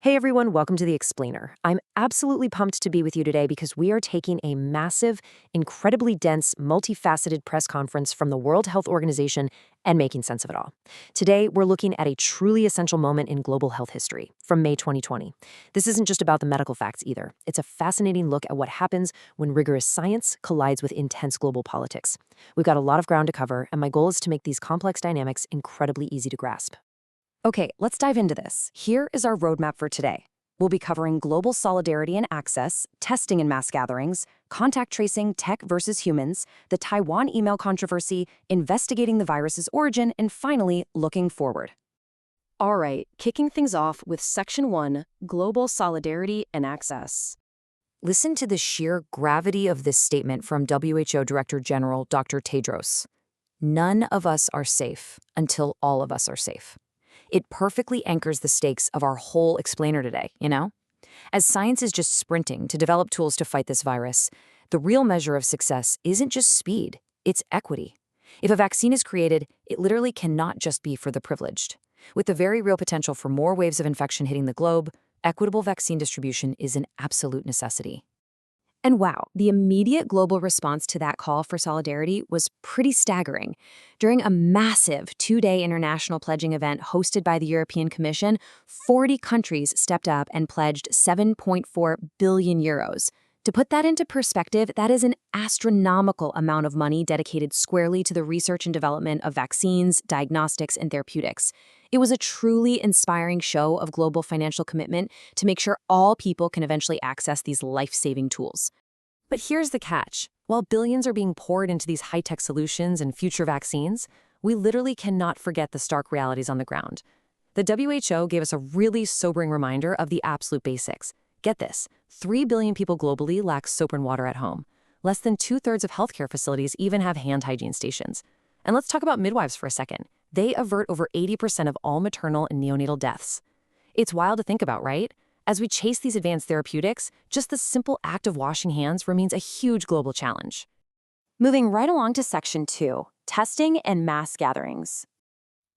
Hey everyone, welcome to The Explainer. I'm absolutely pumped to be with you today because we are taking a massive, incredibly dense, multifaceted press conference from the World Health Organization and making sense of it all. Today, we're looking at a truly essential moment in global health history from May 2020. This isn't just about the medical facts either. It's a fascinating look at what happens when rigorous science collides with intense global politics. We've got a lot of ground to cover, and my goal is to make these complex dynamics incredibly easy to grasp. Okay, let's dive into this. Here is our roadmap for today. We'll be covering global solidarity and access, testing in mass gatherings, contact tracing, tech versus humans, the Taiwan email controversy, investigating the virus's origin, and finally, looking forward. All right, kicking things off with Section 1, Global Solidarity and Access. Listen to the sheer gravity of this statement from WHO Director General Dr. Tedros. None of us are safe until all of us are safe. It perfectly anchors the stakes of our whole explainer today, you know? As science is just sprinting to develop tools to fight this virus, the real measure of success isn't just speed, it's equity. If a vaccine is created, it literally cannot just be for the privileged. With the very real potential for more waves of infection hitting the globe, equitable vaccine distribution is an absolute necessity. And wow, the immediate global response to that call for solidarity was pretty staggering. During a massive two-day international pledging event hosted by the European Commission, 40 countries stepped up and pledged 7.4 billion euros. To put that into perspective, that is an astronomical amount of money dedicated squarely to the research and development of vaccines, diagnostics, and therapeutics. It was a truly inspiring show of global financial commitment to make sure all people can eventually access these life-saving tools. But here's the catch. While billions are being poured into these high-tech solutions and future vaccines, we literally cannot forget the stark realities on the ground. The WHO gave us a really sobering reminder of the absolute basics. Get this, 3 billion people globally lack soap and water at home. Less than 2/3 of healthcare facilities even have hand hygiene stations. And let's talk about midwives for a second. They avert over 80% of all maternal and neonatal deaths. It's wild to think about, right? As we chase these advanced therapeutics, just the simple act of washing hands remains a huge global challenge. Moving right along to Section 2, Testing and Mass Gatherings.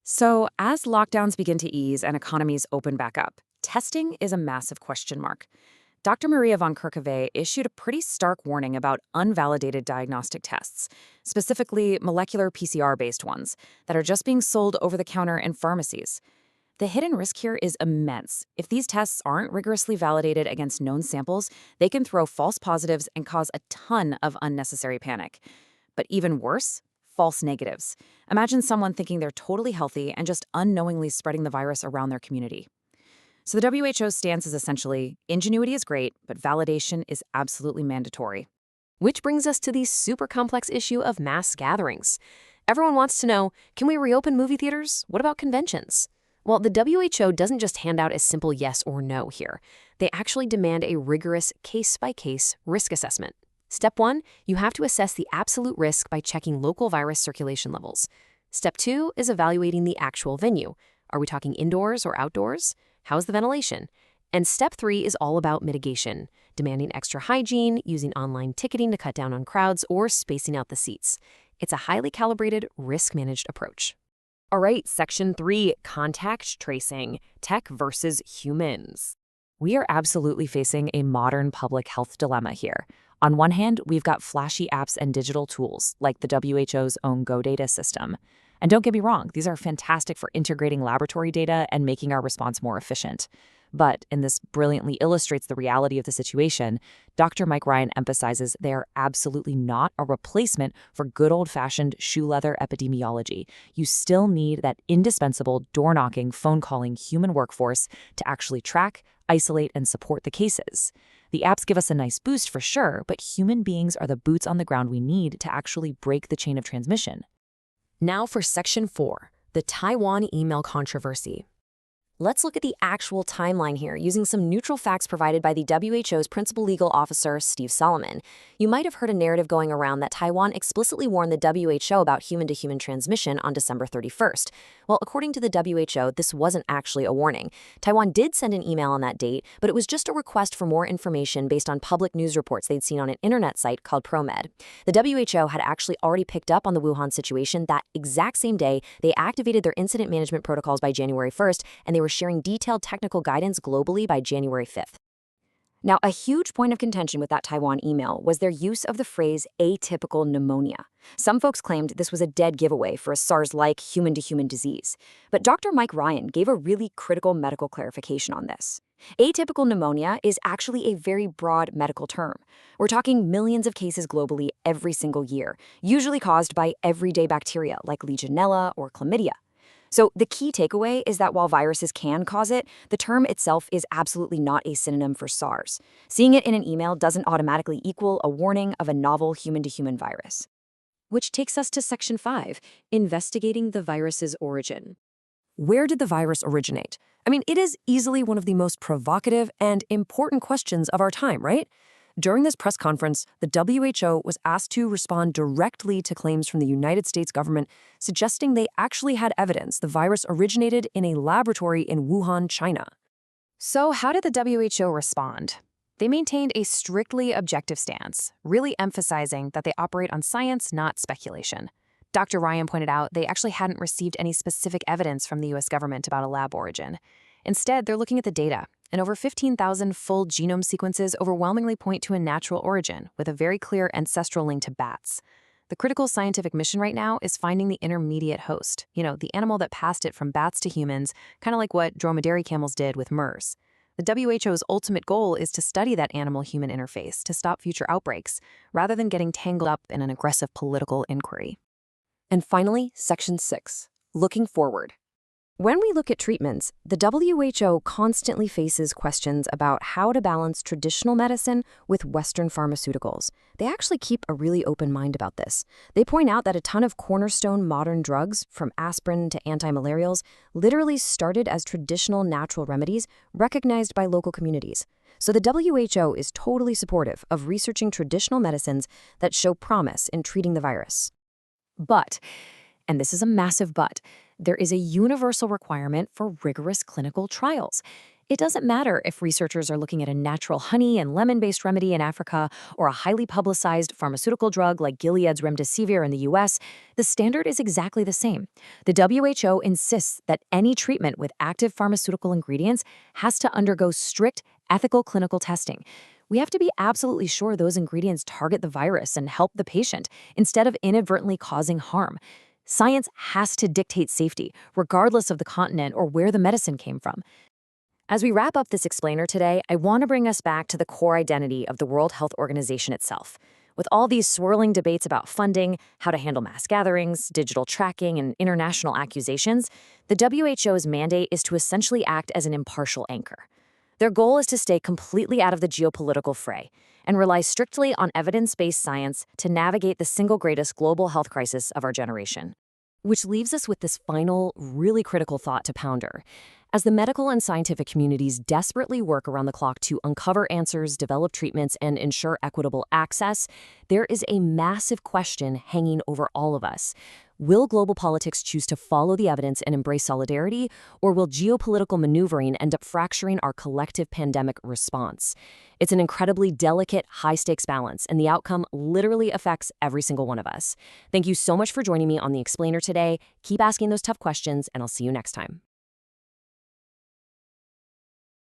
So, as lockdowns begin to ease and economies open back up, testing is a massive question mark. Dr. Maria von Kerkhove issued a pretty stark warning about unvalidated diagnostic tests, specifically molecular PCR-based ones that are just being sold over the counter in pharmacies. The hidden risk here is immense. If these tests aren't rigorously validated against known samples, they can throw false positives and cause a ton of unnecessary panic. But even worse, false negatives. Imagine someone thinking they're totally healthy and just unknowingly spreading the virus around their community. So the WHO's stance is essentially, ingenuity is great, but validation is absolutely mandatory. Which brings us to the super complex issue of mass gatherings. Everyone wants to know, can we reopen movie theaters? What about conventions? Well, the WHO doesn't just hand out a simple yes or no here. They actually demand a rigorous case-by-case risk assessment. Step 1, you have to assess the absolute risk by checking local virus circulation levels. Step 2 is evaluating the actual venue. Are we talking indoors or outdoors? How's the ventilation? And Step 3 is all about mitigation, demanding extra hygiene, using online ticketing to cut down on crowds, or spacing out the seats. It's a highly calibrated, risk-managed approach. All right, Section 3, Contact Tracing, Tech versus Humans. We are absolutely facing a modern public health dilemma here. On one hand, we've got flashy apps and digital tools, like the WHO's own GoData system. And don't get me wrong, these are fantastic for integrating laboratory data and making our response more efficient. But, and this brilliantly illustrates the reality of the situation, Dr. Mike Ryan emphasizes they are absolutely not a replacement for good old-fashioned shoe leather epidemiology. You still need that indispensable door-knocking, phone-calling human workforce to actually track, isolate, and support the cases. The apps give us a nice boost for sure, but human beings are the boots on the ground we need to actually break the chain of transmission. Now for Section 4, the Taiwan email controversy. Let's look at the actual timeline here using some neutral facts provided by the WHO's principal legal officer, Steve Solomon. You might have heard a narrative going around that Taiwan explicitly warned the WHO about human-to-human transmission on December 31st. Well, according to the WHO, this wasn't actually a warning. Taiwan did send an email on that date, but it was just a request for more information based on public news reports they'd seen on an internet site called ProMed. The WHO had actually already picked up on the Wuhan situation that exact same day. They activated their incident management protocols by January 1st, and they were sharing detailed technical guidance globally by January 5th. Now, a huge point of contention with that Taiwan email was their use of the phrase atypical pneumonia. Some folks claimed this was a dead giveaway for a SARS-like human-to-human disease. But Dr. Mike Ryan gave a really critical medical clarification on this. Atypical pneumonia is actually a very broad medical term. We're talking millions of cases globally every single year, usually caused by everyday bacteria like Legionella or chlamydia. So the key takeaway is that while viruses can cause it, the term itself is absolutely not a synonym for SARS. Seeing it in an email doesn't automatically equal a warning of a novel human-to-human virus. Which takes us to Section 5, investigating the virus's origin. Where did the virus originate? I mean, it is easily one of the most provocative and important questions of our time, right? During this press conference, the WHO was asked to respond directly to claims from the United States government suggesting they actually had evidence the virus originated in a laboratory in Wuhan, China. So how did the WHO respond? They maintained a strictly objective stance, really emphasizing that they operate on science, not speculation. Dr. Ryan pointed out they actually hadn't received any specific evidence from the U.S. government about a lab origin. Instead, they're looking at the data, and over 15,000 full genome sequences overwhelmingly point to a natural origin with a very clear ancestral link to bats. The critical scientific mission right now is finding the intermediate host, the animal that passed it from bats to humans, kind of like what dromedary camels did with MERS. The WHO's ultimate goal is to study that animal-human interface to stop future outbreaks, rather than getting tangled up in an aggressive political inquiry. And finally, Section 6, looking forward. When we look at treatments, the WHO constantly faces questions about how to balance traditional medicine with Western pharmaceuticals. They actually keep a really open mind about this. They point out that a ton of cornerstone modern drugs, from aspirin to antimalarials, literally started as traditional natural remedies recognized by local communities. So the WHO is totally supportive of researching traditional medicines that show promise in treating the virus. But, and this is a massive but, there is a universal requirement for rigorous clinical trials. It doesn't matter if researchers are looking at a natural honey and lemon-based remedy in Africa or a highly publicized pharmaceutical drug like Gilead's remdesivir in the US, the standard is exactly the same. The WHO insists that any treatment with active pharmaceutical ingredients has to undergo strict ethical clinical testing. We have to be absolutely sure those ingredients target the virus and help the patient instead of inadvertently causing harm. Science has to dictate safety, regardless of the continent or where the medicine came from. As we wrap up this explainer today, I want to bring us back to the core identity of the World Health Organization itself. With all these swirling debates about funding, how to handle mass gatherings, digital tracking, and international accusations, the WHO's mandate is to essentially act as an impartial anchor. Their goal is to stay completely out of the geopolitical fray and rely strictly on evidence-based science to navigate the single greatest global health crisis of our generation. Which leaves us with this final, really critical thought to ponder. As the medical and scientific communities desperately work around the clock to uncover answers, develop treatments, and ensure equitable access, there is a massive question hanging over all of us. Will global politics choose to follow the evidence and embrace solidarity, or will geopolitical maneuvering end up fracturing our collective pandemic response? It's an incredibly delicate, high-stakes balance, and the outcome literally affects every single one of us. Thank you so much for joining me on The Explainer today. Keep asking those tough questions, and I'll see you next time.